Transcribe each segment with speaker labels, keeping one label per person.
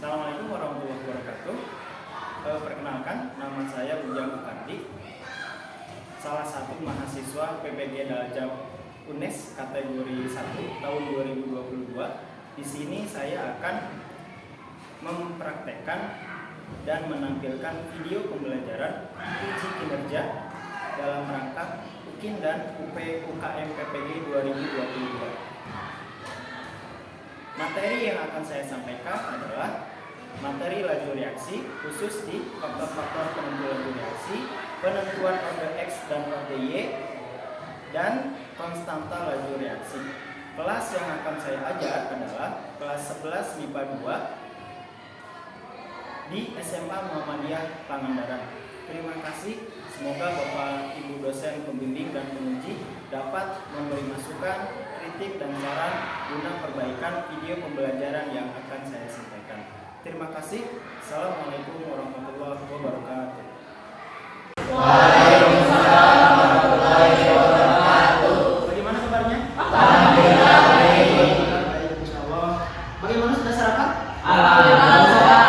Speaker 1: Assalamualaikum warahmatullahi wabarakatuh. Perkenalkan, nama saya Ujang Bukardi, salah satu mahasiswa PPG Daljab UNES kategori 1 tahun 2022. Di sini saya akan mempraktekkan dan menampilkan video pembelajaran uji kinerja dalam rangka UKIN dan UKM PPG 2022. Materi yang akan saya sampaikan adalah materi laju reaksi, khusus di faktor-faktor penentu laju reaksi, penentuan orde X dan orde Y, dan konstanta laju reaksi. Kelas yang akan saya ajar adalah kelas 11 MIPA 2 di SMA Muhammadiyah Pangandaran. Terima kasih. Semoga Bapak Ibu dosen pembimbing dan penguji dapat memberi masukan, kritik, dan saran guna perbaikan video pembelajaran yang akan saya sampaikan. Terima kasih. Assalamualaikum warahmatullahi wabarakatuh.
Speaker 2: Waalaikumsalam warahmatullahi wabarakatuh.
Speaker 1: Bagaimana kabarnya?
Speaker 2: Alhamdulillah baik.
Speaker 1: Baik, insyaallah. Bagaimana, sudah sarapan?
Speaker 2: Alhamdulillah.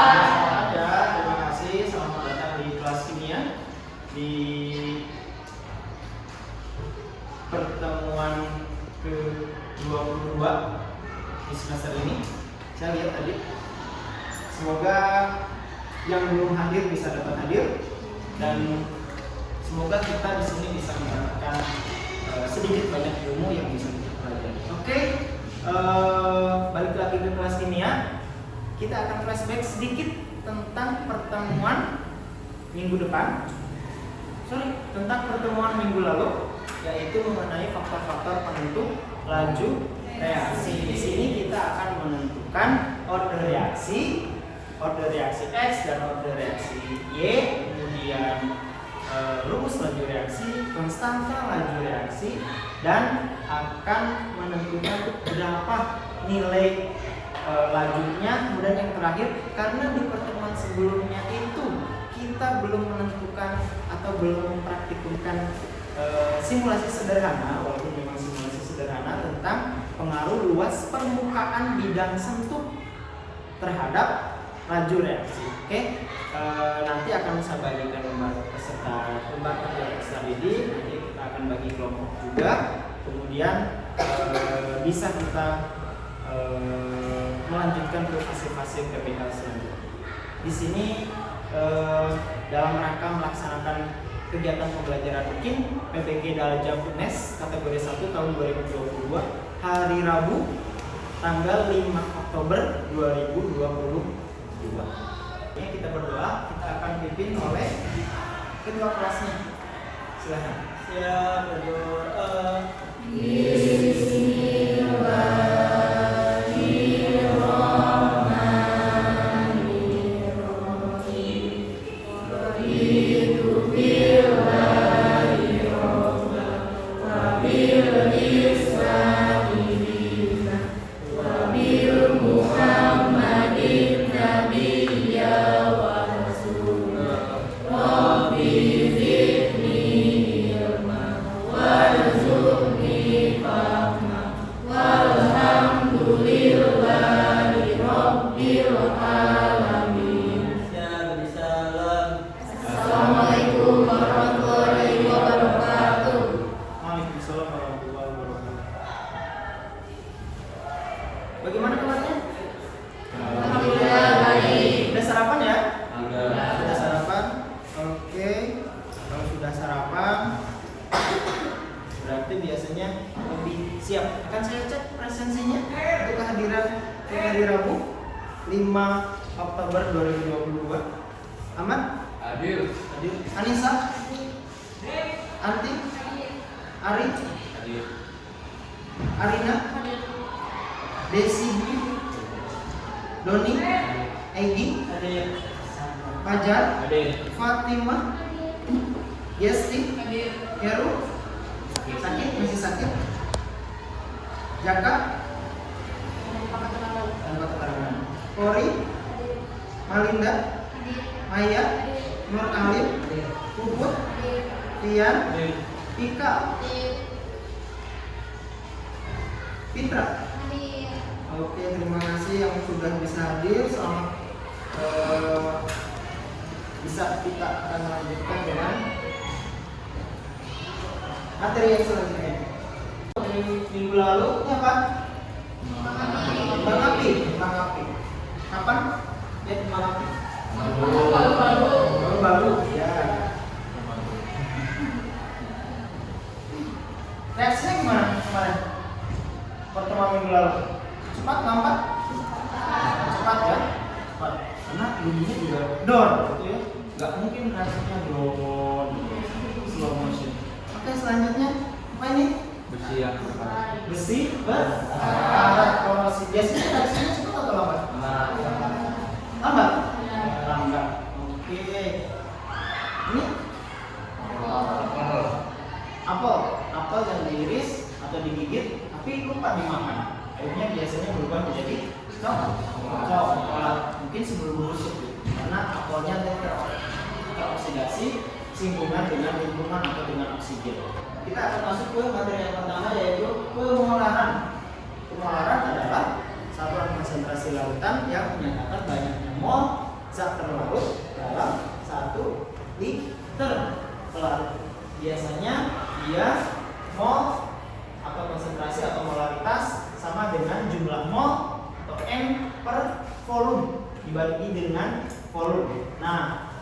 Speaker 1: Ada. Terima kasih. Selamat datang di kelas kimia di pertemuan ke-22 di semester ini. Saya lihat tadi. Semoga yang belum hadir bisa dapat hadir, dan semoga kita di sini bisa mendapatkan sedikit banyak ilmu yang bisa kita pelajari. Oke, balik lagi ke kelas kimia. Kita akan flashback sedikit tentang pertemuan minggu depan. Tentang pertemuan minggu lalu, yaitu mengenai faktor-faktor penentu laju reaksi. Di sini kita akan menentukan orde reaksi X dan orde reaksi Y, kemudian rumus laju reaksi, konstanta laju reaksi, dan akan menentukan berapa nilai lajunya. Kemudian yang terakhir, karena di pertemuan sebelumnya itu kita belum menentukan atau belum mempraktikumkan simulasi sederhana, walaupun memang simulasi sederhana, tentang pengaruh luas permukaan bidang sentuh terhadap laju reaksi. Oke, nanti akan saya bagikan lembar kerja ekstra ini. Nanti kita akan bagi kelompok juga. Kemudian bisa kita melanjutkan ke fase-fase PPK selanjutnya. Di sini dalam rangka melaksanakan kegiatan pembelajaran UKIN PPG Daljab UNES kategori 1 tahun 2022, hari Rabu tanggal 5 Oktober 2022. Ini kita berdoa, kita akan dipimpin oleh kedua kelasnya. Silahkan. Siap, berdoa.
Speaker 2: Assalamualaikum warahmatullahi wabarakatuh.
Speaker 1: Waalaikumsalam warahmatullahi wabarakatuh. Bagaimana kabarnya?
Speaker 2: Alhamdulillah baik.
Speaker 1: Sudah sarapan ya?
Speaker 2: Alhamdulillah.
Speaker 1: Sudah sarapan? Oke. Kalau sudah sarapan, berarti biasanya lebih siap. Akan saya cek presensinya untuk kehadiran hari Rabu 5 Oktober 2022. Aman?
Speaker 2: Hadir.
Speaker 1: Hadir. Anissa? Anti? Ari?
Speaker 2: Hadir.
Speaker 1: Arina? Desi? Doni? Egi? Fajar?
Speaker 2: Hadir.
Speaker 1: Fatimah? Yesti? Heru? Sakit? Masih sakit? Jaka? Tanpa keterangan. Kori? Malinda? Maya? Nur Alim? Puput? Tian? Ika? Fitra? Oke, terima kasih yang sudah bisa hadir. Selamat bisa kita akan lanjutkan dengan materi yang selanjutnya. Minggu lalu ini apa? Kembang api. Kapan? Ya, kembang api. Baru. Ya. Reaksinya gimana kemarin? Pertemuan minggu lalu. Cepat, lambat? Cepat ya. Cepat. Karena bunyinya juga down, gitu ya. Nggak mungkin reaksinya down, slow motion. Oke, selanjutnya apa ini?
Speaker 2: Besi yang berkarat.
Speaker 1: Besi berkarat korosi. Biasanya reaksinya cepat atau lambat? Lambat. Lambat. Oke. Ini apel yang diiris atau digigit tapi lupa dimakan. Akhirnya biasanya berubah menjadi coklat. Mungkin sebelum busuk karena apelnya teroksidasi singgungan dengan lingkungan atau dengan oksigen. Kita akan masuk ke materi yang pertama, yaitu pemolaran. Pemolaran adalah satuan konsentrasi lautan yang menyatakan banyaknya mol zat terlarut dalam 1 liter. Biasanya dia mol atau konsentrasi atau molaritas sama dengan jumlah mol atau M per volume dibagi dengan volume. Nah,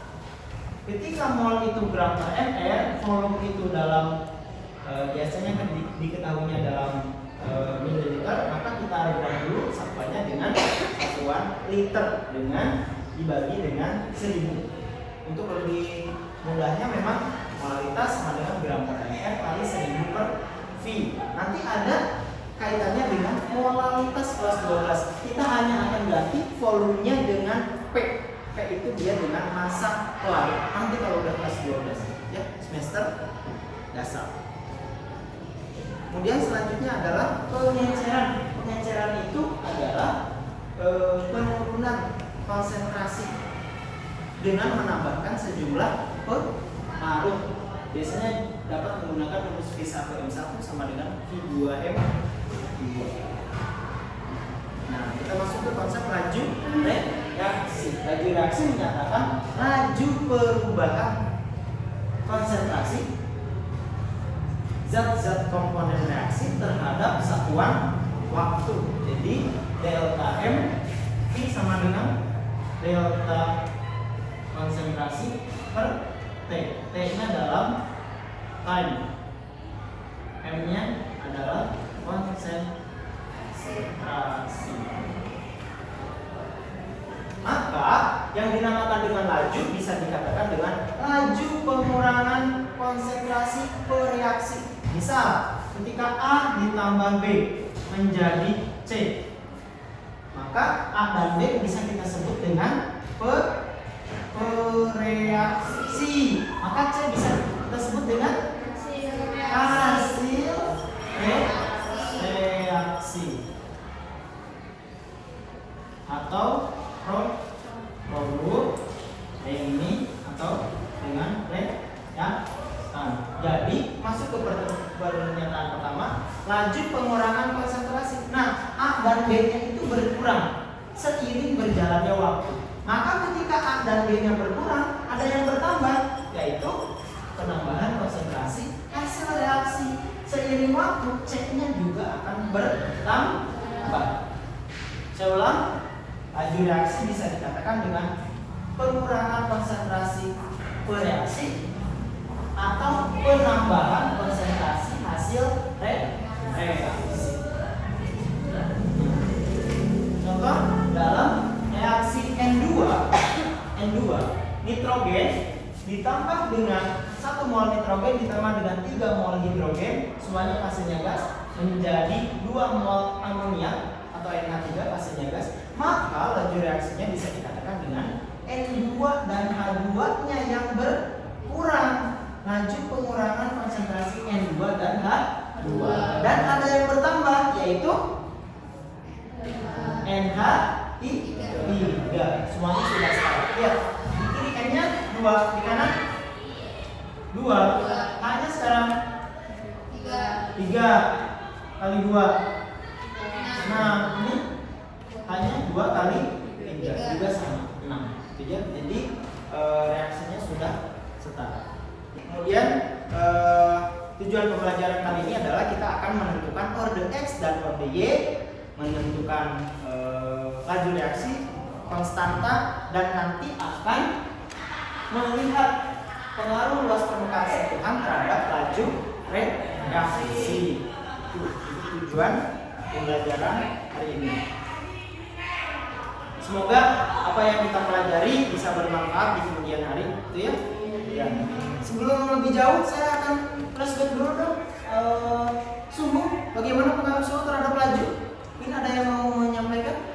Speaker 1: ketika mol itu gram per ml, volume itu dalam biasanya kan diketahuinya dalam mililiter, maka kita rubah dulu satuannya dengan satuan liter dengan dibagi dengan 1000. Untuk lebih mudahnya memang molaritas sama dengan gram per ml kali 1000 per V. Nanti ada kaitannya dengan molaritas kelas 12. Kita hanya akan ganti volumenya dengan P. P itu dia dengan massa pelarut. Nanti kalau udah kelas 12 ya, semester dasar. Kemudian selanjutnya adalah pengenceran. Pengenceran itu adalah penurunan konsentrasi dengan menambahkan sejumlah pelarut. Biasanya dapat menggunakan rumus V1M1 sama dengan V2M2. Nah, kita masuk ke konsep laju reaksi. Laju reaksi menyatakan laju perubahan konsentrasi zat-zat komponen reaksi terhadap satuan waktu. Jadi delta M V sama dengan delta konsentrasi per T. T-nya dalam time, M-nya adalah konsentrasi. Maka yang dinamakan dengan laju bisa dikatakan dengan laju pengurangan konsentrasi per reaksi. Misal, ketika A ditambah B menjadi C, maka A dan B bisa kita sebut dengan reaksi. Maka C bisa kita sebut dengan hasil reaksi atau produk ini atau dengan reaktan. Jadi masuk ke pernyataan pertama, laju pengurangan konsentrasi. Nah, A dan B-nya itu berkurang seiring berjalannya waktu. Maka ketika A dan B-nya berkurang, ada yang bertambah, yaitu penambahan konsentrasi hasil reaksi. Seiring waktu, C-nya juga akan bertambah. Saya ulang, laju reaksi bisa dikatakan dengan pengurangan konsentrasi per reaksi atau penambahan konsentrasi hasil reaksi. Contoh dalam reaksi N2 nitrogen ditambah dengan 1 mol nitrogen ditambah dengan 3 mol hidrogen, semuanya hasilnya gas, menjadi 2 mol amonia atau NH3 hasilnya gas, maka laju reaksinya bisa dikatakan dengan N2 dan H2-nya yang berkurang. Laju pengurangan konsentrasi N2 dan H2. Dan ada yang bertambah, yaitu NH3. Semuanya sudah sepakat. Lihat, di kiri N-nya 2, di kanan 2. H-nya sekarang 3 kali 2. Nah, ini hanya 2 kali 3 juga sama 6. ya. Jadi reaksinya sudah setara. Kemudian tujuan pembelajaran kali ini adalah kita akan menentukan orde X dan orde Y, menentukan laju reaksi, konstanta, dan nanti akan melihat pengaruh luas permukaan sentuhan terhadap laju reaksi. Itu tujuan pembelajaran hari ini. Semoga apa yang kita pelajari bisa bermanfaat di kemudian hari, itu ya. Ya. Sebelum lebih jauh, saya akan flashback dulu dong. Suhu, bagaimana pengaruh suhu terhadap laju? Mungkin ada yang mau menyampaikan?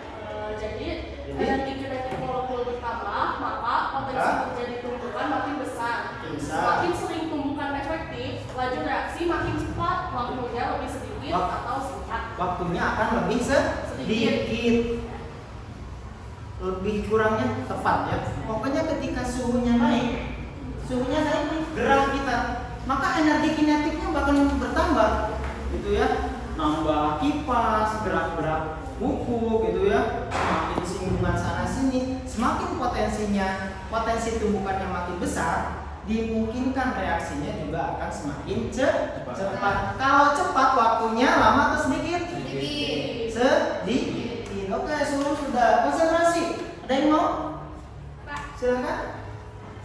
Speaker 3: Jadi kinetik molekul bertambah, maka potensi terjadi tumpukan makin besar. Semakin sering tumpukan efektif, laju reaksi makin cepat, waktunya lebih sedikit atau singkat.
Speaker 1: Waktunya akan lebih sedikit. Lebih kurangnya tepat ya. Pokoknya ketika suhunya naik nih, gerak kita, maka energi kinetiknya bakal bertambah, gitu ya. Nambah kipas, gerak-gerak buku, gitu ya. Semakin singgungan sana sini, semakin potensi tumbukannya makin besar, dimungkinkan reaksinya juga akan semakin cepat. Kalau cepat waktunya lama atau sedikit? Sedikit. Oke, suhu sudah. Konsentrasi. Ada yang mau?
Speaker 4: Pak,
Speaker 1: Silakan.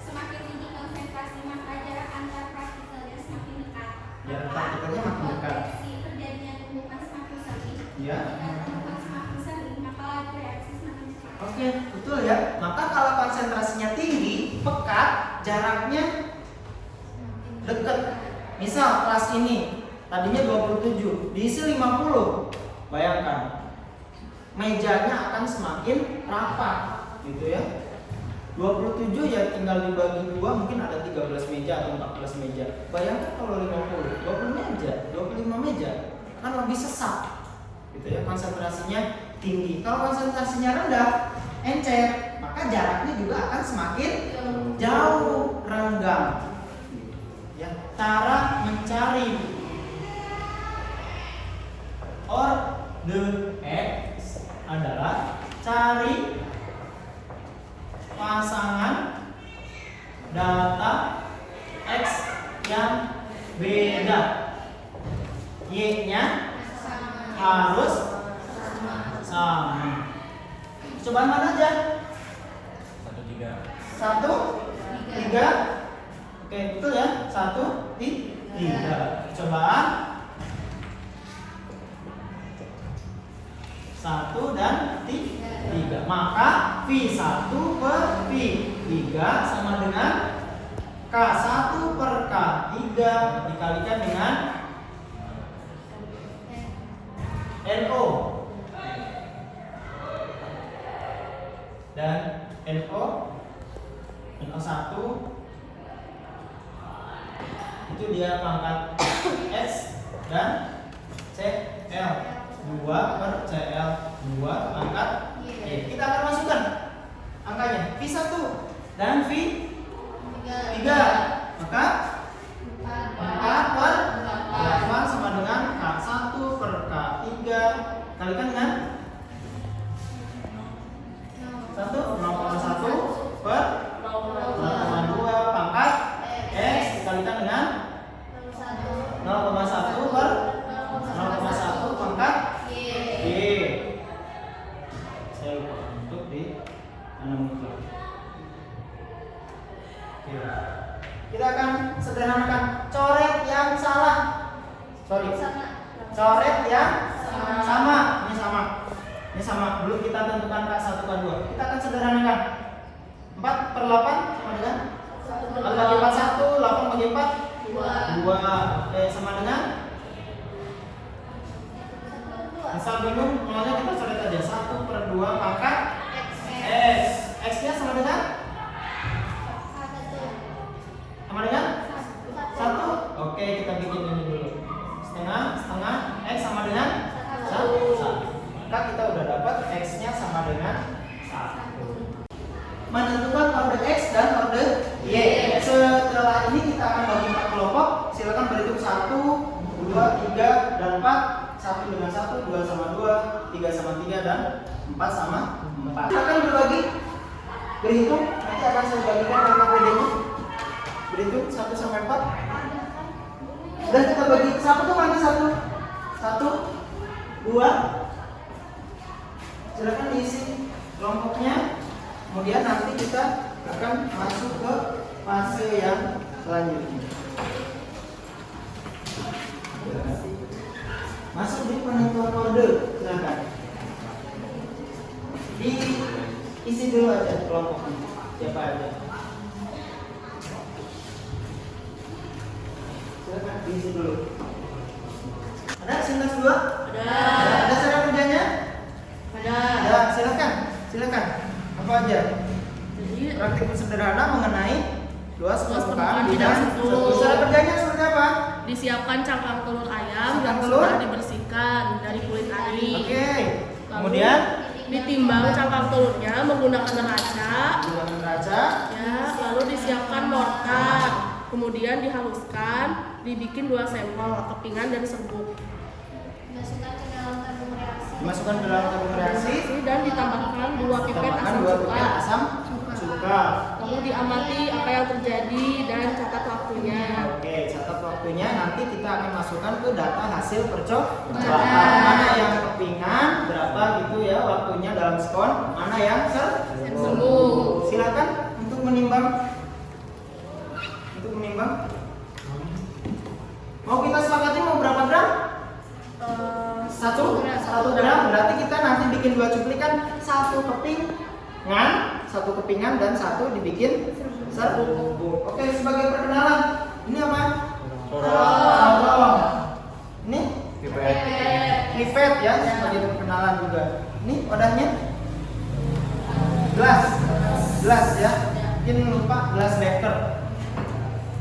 Speaker 4: semakin tinggi konsentrasi maka jarak antar partikelnya semakin dekat.
Speaker 1: Jarak partikelnya makin dekat.
Speaker 4: Potensi terjadinya tumbukan semakin sering.
Speaker 1: Ya.
Speaker 4: Jika tumbukan semakin sering, maka laju reaksi semakin cepat.
Speaker 1: Oke, betul ya. Maka kalau konsentrasinya tinggi, pekat, jaraknya dekat. Misal kelas ini tadinya 27, diisi 50. Bayangkan. Mejanya akan semakin rapat, gitu ya. 27 ya tinggal dibagi 2, mungkin ada 13 meja atau 14 meja. Bayangkan kalau 50, 20 meja, 25 meja, kan lebih sesak, gitu ya. Konsentrasinya tinggi. Kalau konsentrasinya rendah, encer, maka jaraknya juga akan semakin jauh, renggang. Ya, cara mencari orde X adalah cari pasangan data X yang beda. Y-nya harus sama. Cobaan mana aja?
Speaker 2: 1, 3.
Speaker 1: 1, 3. Oke, betul ya. 1, 3. Cobaan 1 dan 3. Maka V1 per V3 sama dengan K1 per K3 dikalikan dengan NO. Dan NO1 itu dia pangkat S dan Cl. 2 per Cl2 pangkat Y. Kita akan masukkan angkanya V1 dan V3. Maka 4 per 8 sama dengan K1 per K3 kalikan dengan 0,1 per 0,2 pangkat X dikalikan dengan 0,1 per 0,1 pangkat Y. Saya lupa untuk di nomenklatur. Oke. Kita akan sederhanakan coret yang salah. Coret yang sama. Ini sama. Belum kita tentukan K1 K2. Kita akan sederhanakan. 4 per 8 sama dengan 4 bagi 4 1, 8 bagi 4 2. Oke, sama dengan misal bingung, nolnya kita coret aja 1 per 2 pangkat X. X nya sama dengan 1. Oke, kita bikin ini dulu. Setengah X sama dengan 1. Maka kita udah dapat X nya sama dengan 1. Menentukan orde X dan orde Y. Setelah ini kita akan bagi 4 kelompok. Silakan berhitung 1, 2, 3, dan 4. 1 dengan 1, 2 sama 2, 3 sama 3, dan 4 sama 4. Kita akan berhitung akan saya bagikan angka PD-nya. Berhitung 1 sampai 4. Dan kita bagi siapa tuh lagi 1? 1, 2. Silakan diisi kelompoknya. Kemudian nanti kita akan masuk ke fase yang selanjutnya. Masuk di penentuan kode, silakan. Diisi dulu aja kelompoknya. Siapa aja? Silakan diisi dulu. Ada sintas 2? Ada cara kerjanya? Ada. Silakan. Apa aja?
Speaker 3: Jadi
Speaker 1: Praktik sederhana mengenai luas permukaan
Speaker 3: bidang
Speaker 1: bidang
Speaker 3: satu.
Speaker 1: satu. Cara kerjanya seperti apa?
Speaker 3: disiapkan cangkang telur ayam
Speaker 1: Cangkang
Speaker 3: yang
Speaker 1: telur?
Speaker 3: sudah dibersihkan dari kulit ari.
Speaker 1: Oke.
Speaker 3: Lalu
Speaker 1: Kemudian
Speaker 3: ditimbang cangkang telurnya menggunakan neraca.
Speaker 1: gunakan neraca.
Speaker 3: Ya, lalu disiapkan mortar. Kemudian dihaluskan, dibikin 2 sampel kepingan dan serbuk.
Speaker 4: Masukkan ke dalam tabung reaksi.
Speaker 1: Dimasukkan ke dalam tabung reaksi.
Speaker 3: Dan ditambahkan 2 pipet
Speaker 1: Tambahkan
Speaker 3: asam
Speaker 1: 2
Speaker 3: cuka.
Speaker 1: pipet asam cuka.
Speaker 3: Lalu diamati apa yang terjadi dan catat waktunya.
Speaker 1: Oke, catat waktunya. Nanti kita akan masukkan ke data hasil percobaan. Mana yang kepingan, berapa gitu ya waktunya dalam skon. Mana yang
Speaker 3: Serbuk.
Speaker 1: Silakan untuk menimbang. Mau kita sepakati mau berapa gram? 1 gram. Berarti kita nanti bikin 2 cuplikan, 1 kepingan dan 1 dibikin serbuk. Oke, sebagai perkenalan, ini apa? Sorong. Ini pipet ya, sebagai perkenalan juga. Ini wadahnya gelas ya. Mungkin lupa gelas beker.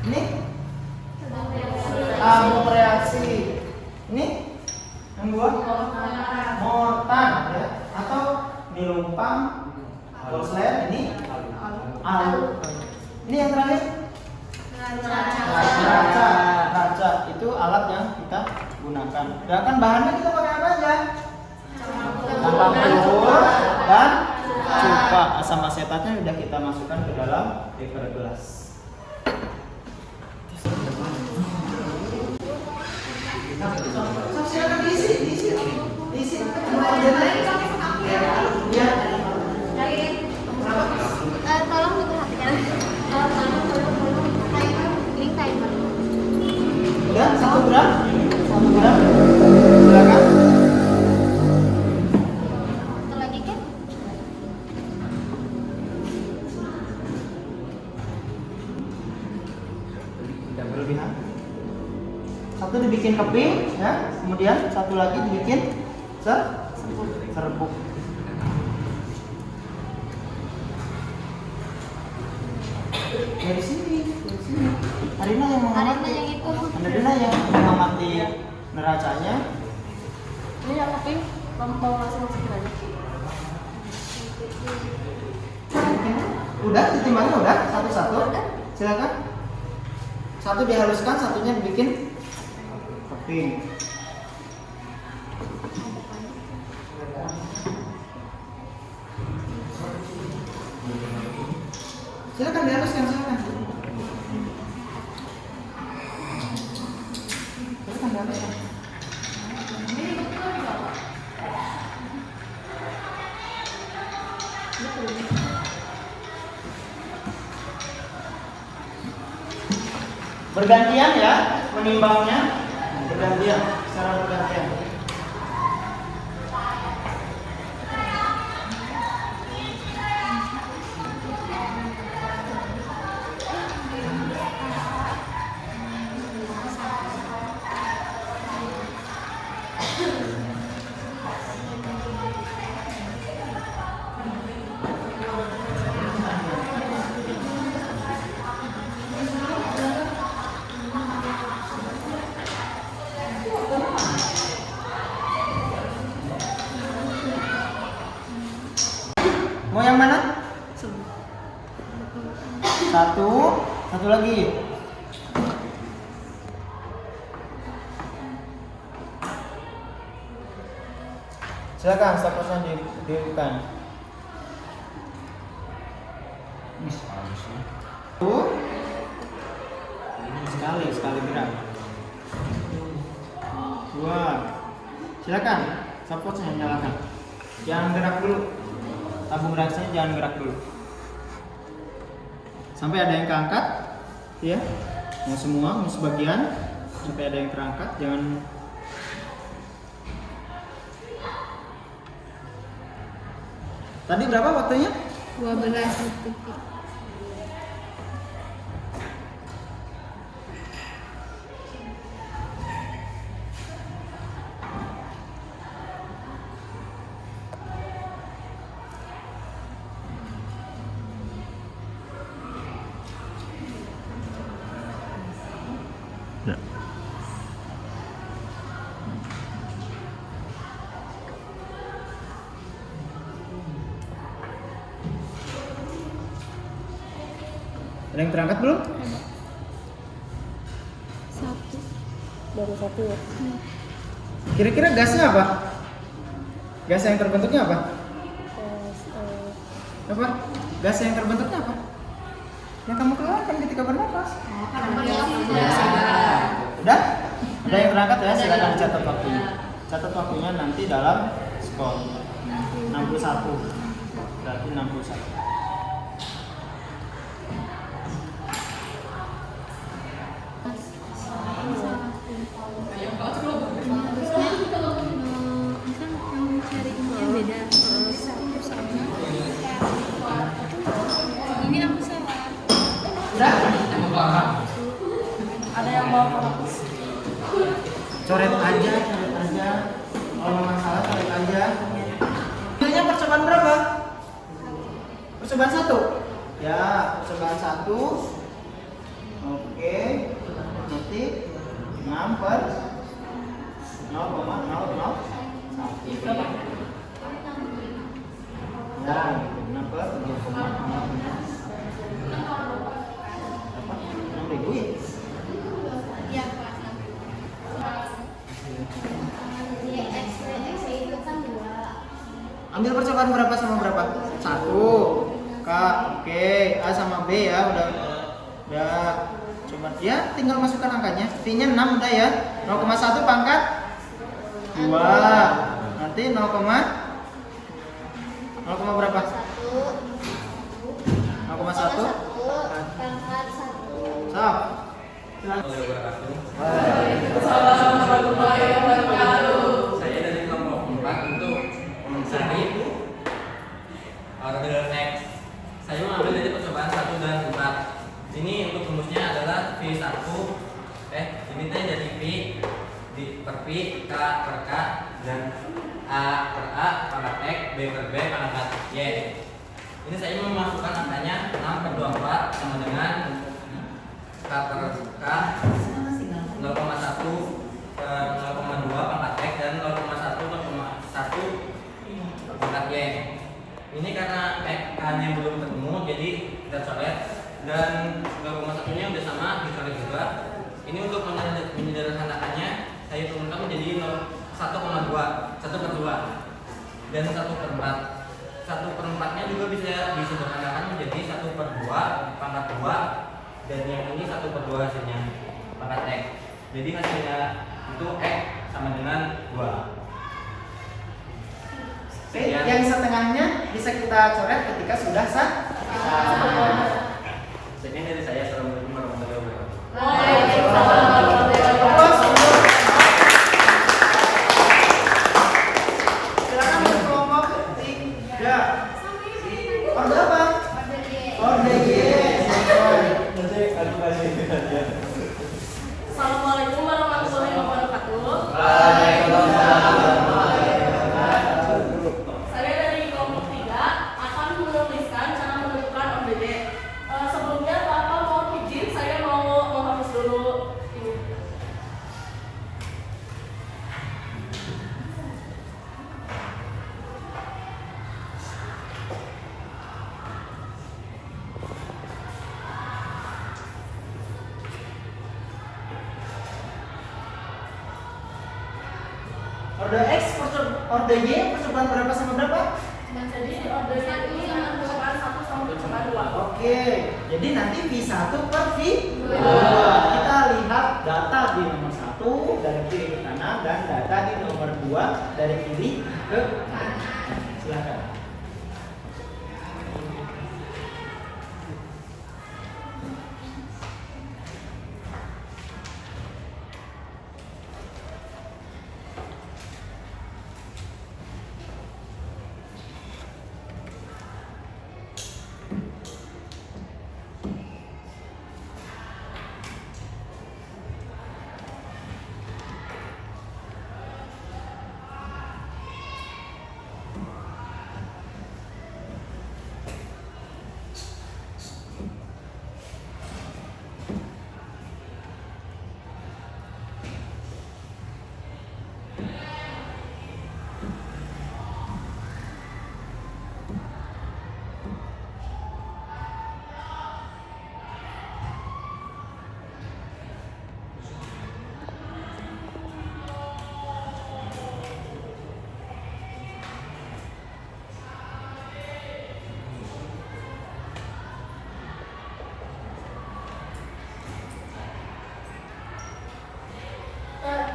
Speaker 1: Ini tabung reaksi. Ini yang 2 mortar ya, atau nilumpang, porselen. Ini alu. Ini yang terakhir neraca. Itu alat yang kita gunakan. Gerakan bahannya kita pakai apa aja? Cangkang telur dan cuka. Asam asetatnya sudah kita masukkan ke dalam beker gelas. Silakan diisi. Ya.
Speaker 4: Tolong diperhatikan. Link timer.
Speaker 1: Udah 1 gram. Silakan.
Speaker 4: Satu lagi kan?
Speaker 1: Tidak berlebihan. 1 dibikin keping ya, kemudian 1 lagi dibikin serbuk. Dari sini. Arina yang mengamati.
Speaker 4: Arina yang itu.
Speaker 1: Arina yang mengamati neracanya.
Speaker 3: Ini yang keping, mau masukin aja.
Speaker 1: Udah ditimbangin udah satu-satu. Silakan. 1 dihaluskan, 1-nya dibikin keping. Silakan dihaluskan, silakan. Bergantian ya menimbangnya, bergantian, secara bergantian. Mau yang mana? Satu lagi. Silakan stopwatchnya dihidupkan. Sekali gerak. 2. Silakan. Support saya nyalakan. Jangan gerak dulu. Tabung reaksinya jangan gerak dulu. Sampai ada yang keangkat, ya. Mau semua, mau sebagian. Sampai ada yang terangkat, jangan. Tadi berapa waktunya?
Speaker 5: 12 detik.
Speaker 1: Ya. Ada yang terangkat belum?
Speaker 5: Satu.
Speaker 3: Baru 1 ya.
Speaker 1: Kira-kira gasnya apa? Gas yang terbentuknya apa? Apa? Gas yang terbentuknya apa? Yang kamu keluarkan ketika bernafas. Udah? Ada yang terangkat ya? Silakan catat waktunya. Catat waktunya nanti dalam skor 61. Berarti 61.
Speaker 5: Ini aku salah.
Speaker 1: Udah?
Speaker 3: Ada yang mau fokus?
Speaker 1: Coret aja. Kalau nggak masalah coret aja. Nilainya percobaan berapa? Percobaan 1. Ya, percobaan 1. Oke. Nanti 6 per 0,001. Ya, 6 per 0,001. 6.000 ya?
Speaker 4: Iya, Pak. X itu kan 2.
Speaker 1: Ambil percobaan berapa sama berapa? 1. K, oke. A sama B ya, udah. Coba ya, tinggal masukkan angkanya. V-nya 6 udah ya. 0,1 pangkat 2. Nanti 0, berapa? 0,1
Speaker 4: pangkat 1.
Speaker 1: Sok.
Speaker 2: Saya dari kelompok 4 untuk mencari order X. Saya mengambil dari percobaan 1 dan 4. Ini untuk rumusnya adalah V1. Ini dari V per V, K per K, dan A per A pangkat X, B per B pangkat Y. Ini saya memasukkan angkanya 6 per 24 sama dengan K per K 0,1 per 0,2 pangkat X dan 0,1 pangkat Y. Ini karena K-nya belum ketemu, jadi kita coret, dan 0,1 nya udah sama dicoret juga. Ini untuk menyederhanakannya saya turunkan menjadi 1,2, 1 per 2 dan 1 per 4. 1 per 4 nya juga bisa disederhanakan menjadi 1 per 2 pangkat 2, dan yang ini 1 per 2 hasilnya pangkat X. Jadi hasilnya itu X sama dengan 2.
Speaker 1: Oke, yang setengahnya bisa kita coret ketika sudah sah.
Speaker 2: Sekian dari saya. Assalamualaikum warahmatullahi wabarakatuh.
Speaker 1: Silakan untuk kelompok 3. Orde apa? Orde Y.
Speaker 3: Assalamualaikum warahmatullahi wabarakatuh. Saya dari kelompok 3 akan menuliskan cara menentukan ODD. Sebelumnya Bapak mau izin, saya mau menghapus dulu ini.
Speaker 1: Orde X, orde Y, percobaan berapa sama berapa?
Speaker 3: Jadi ordernya ini percobaan 1 sama percobaan 2.
Speaker 1: Oke. Oke, jadi nanti V1 per V2. Kita lihat data di nomor 1 dari kiri ke kanan dan data di nomor 2 dari kiri ke kanan. Silakan.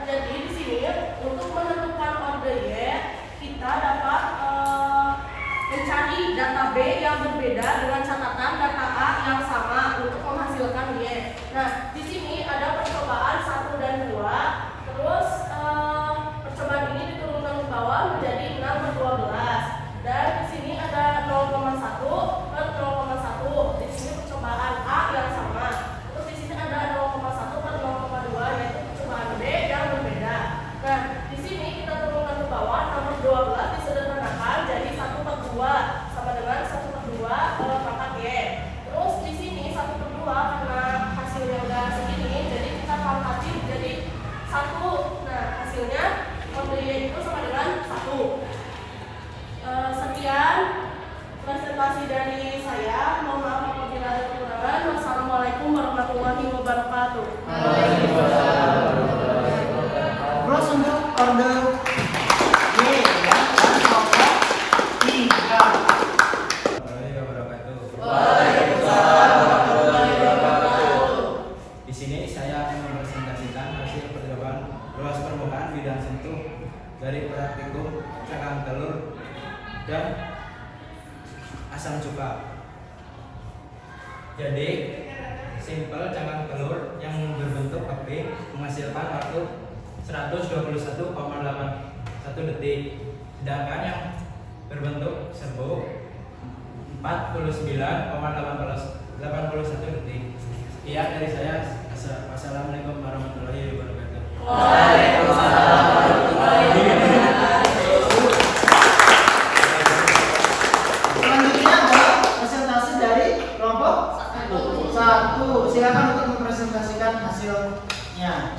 Speaker 3: Jadi di sini untuk menentukan order Y, kita dapat mencari data B yang berbeda dengan catatan data A yang sama untuk menghasilkan Y. Nah, di sini ada percobaan 1 dan 2. Terus percobaan ini diturunkan ke bawah menjadi 6 per 12. Dan di sini ada 0,1 per 0,1. Di sini percobaan A yang sama. Terus di sini ada 0,1 per 0,2 yaitu percobaan B yang berbeda. Nah, di sini kita turunkan ke bawah nomor 12 disederhanakan jadi 1 per 2 sama dengan 1 per 2 kalau pangkat Y. Terus di sini 1 per 2 karena hasilnya udah segini jadi kita pangkatin jadi 1. Nah, hasilnya order Y itu sama dengan 1. Sekian presentasi dari saya. Mohon maaf apabila ada kekurangan. Wassalamualaikum warahmatullahi wabarakatuh.
Speaker 1: Terus untuk order Y ya, dan nomor 3.
Speaker 6: Di sini saya akan mempresentasikan hasil percobaan luas permukaan bidang sentuh dari praktikum cangkang telur dan asam cuka. Jadi, simpel cangkang telur yang berbentuk keping menghasilkan waktu 121,81 detik. Sedangkan yang berbentuk serbuk 49,81 detik. Sekian dari saya. Wassalamualaikum warahmatullahi wabarakatuh.
Speaker 1: Selanjutnya adalah presentasi dari kelompok 1. Silakan untuk mempresentasikan hasilnya.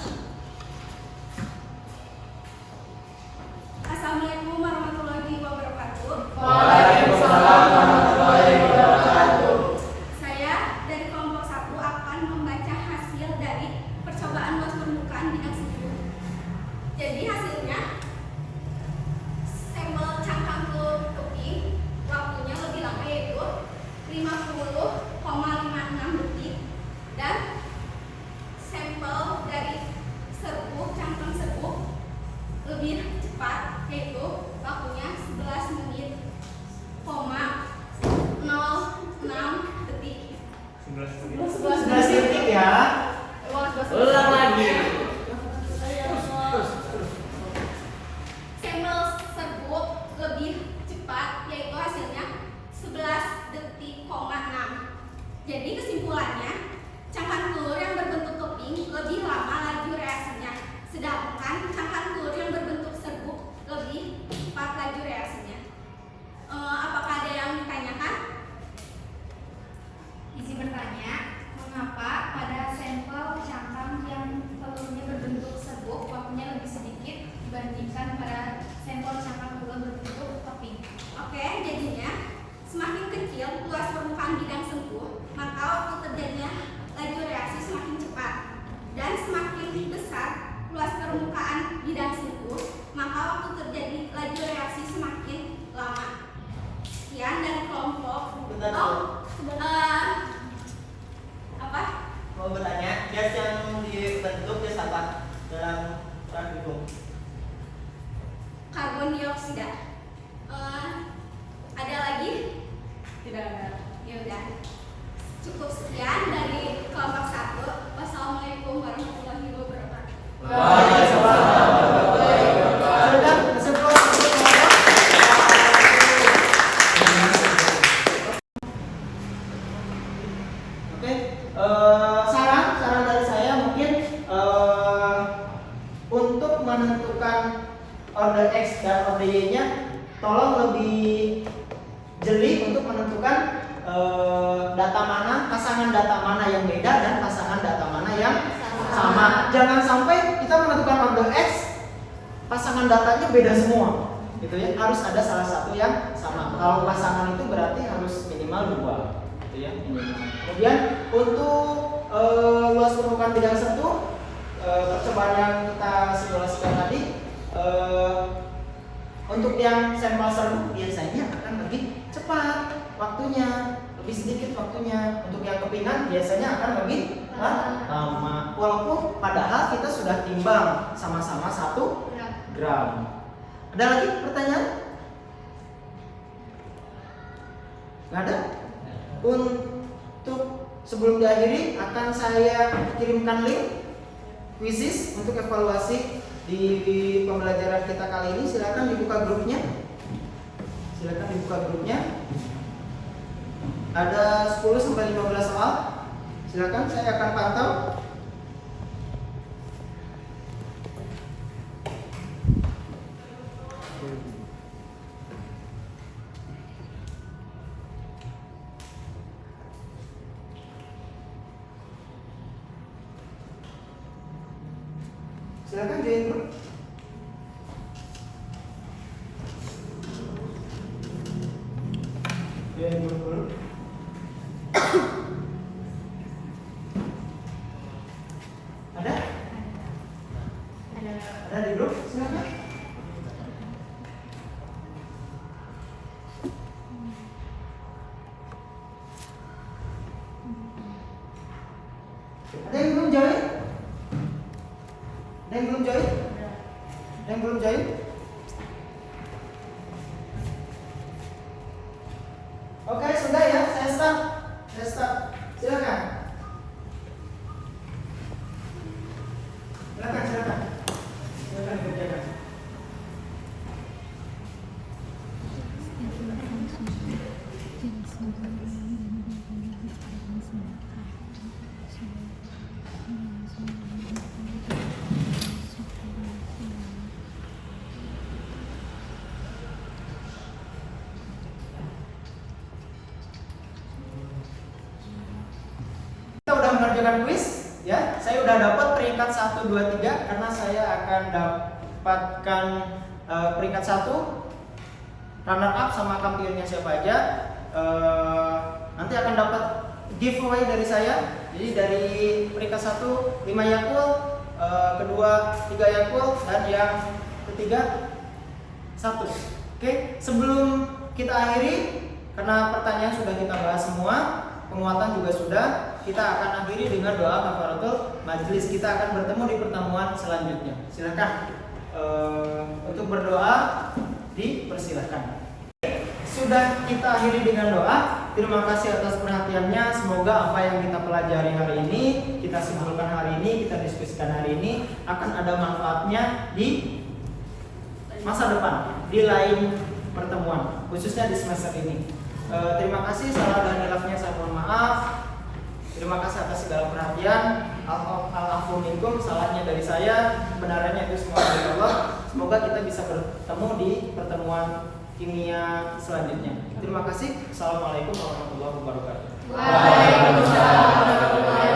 Speaker 4: Assalamualaikum warahmatullahi wabarakatuh.
Speaker 1: Waalaikumsalam warahmatullahi wabarakatuh.
Speaker 4: Saya dari kelompok 1 akan membaca hasil dari percobaan luas permukaan bidang sentuh. Jadi hasilnya sampel cangkang telur keping waktunya lebih lama yaitu 50,56 detik dan sampel dari serbuk cangkang serbuk lebih cepat yaitu waktunya 11 menit, 06 detik.
Speaker 1: 11 detik ya.
Speaker 2: Ulang lagi.
Speaker 4: Sampel serbuk lebih cepat yaitu hasilnya 11 detik, 6. Jadi kesimpulannya cangkang telur yang berbentuk keping lebih lama laju reaksinya, sedangkan cangkang telur yang berbentuk serbuk lebih cepat laju reaksinya. Apakah ada yang ditanyakan? Izin bertanya, mengapa pada sampel cangkang yang telurnya berbentuk serbuk waktunya lebih sedikit dibandingkan pada sampel cangkang telur berbentuk keping? Oke, jadinya semakin kecil luas permukaan bidang sentuh, maka waktu terjadinya laju reaksi semakin cepat. Dan semakin besar luas permukaan bidang sentuh, maka waktu terjadi laju reaksi semakin lama. Sekian dari kelompok.
Speaker 1: gas yang dibentuk gas apa dalam praktikum?
Speaker 4: Karbon dioksida. Ada lagi?
Speaker 3: Tidak ada.
Speaker 4: Ya udah. Cukup sekian dari kelompok 1. Wassalamualaikum warahmatullahi wabarakatuh.
Speaker 1: Silakan kesimpulan. Oke, saran dari saya mungkin untuk menentukan order X dan order Y-nya, tolong lebih jeli untuk menentukan data mana, pasangan data mana yang beda dan pasangan data mana yang sama. Jangan sampai kita menentukan order X, pasangan datanya beda semua, gitu ya. Harus ada salah satu yang sama. Kalau pasangan itu berarti harus minimal 2, gitu ya. Minimal. Kemudian untuk luas permukaan bidang sentuh, percobaan yang kita simulasikan tadi, untuk yang sampel serbuk biasanya akan lebih cepat waktunya, lebih sedikit waktunya. Untuk yang kepingan biasanya akan lebih lama. Walaupun padahal kita sudah timbang sama-sama 1 gram. Ada lagi pertanyaan? Nggak ada? Untuk sebelum diakhiri akan saya kirimkan link quizzes untuk evaluasi di pembelajaran kita kali ini. Silakan dibuka grupnya. Ada 10 sampai 15 soal. Silakan, saya akan pantau. Silakan join grup. Join grup dulu. Ada? Ada di grup? Silakan. Ada yang belum join? Ada yang belum join? Ada yang belum join? Oke, sudah ya, saya start. Silakan. Silakan dikerjakan. Kita udah mengerjakan quiz, ya. Saya udah dapat peringkat 1, 2, 3 karena saya akan dapatkan peringkat 1, runner up sama kampionnya siapa aja. Nanti akan dapat giveaway dari saya. Jadi dari peringkat 1 5 Yakult, kedua 3 Yakult, dan yang ketiga 1. Oke, sebelum kita akhiri, karena pertanyaan sudah kita bahas semua, penguatan juga sudah, kita akan akhiri dengan doa kafaratul majelis. Kita akan bertemu di pertemuan selanjutnya. Silakan untuk berdoa, dipersilahkan. Sudah kita akhiri dengan doa. Terima kasih atas perhatiannya. Semoga apa yang kita pelajari hari ini, kita simpulkan hari ini, kita diskusikan hari ini akan ada manfaatnya di masa depan, di lain pertemuan, khususnya di semester ini. Terima kasih. Salah dan hilafnya saya mohon maaf. Terima kasih atas segala perhatian. Al-afu minkum, salahnya dari saya, kebenarannya itu semua dari Allah. Semoga kita bisa bertemu di pertemuan kimia selanjutnya. Terima kasih. Assalamualaikum warahmatullahi wabarakatuh.
Speaker 4: Waalaikumsalam warahmatullahi wabarakatuh.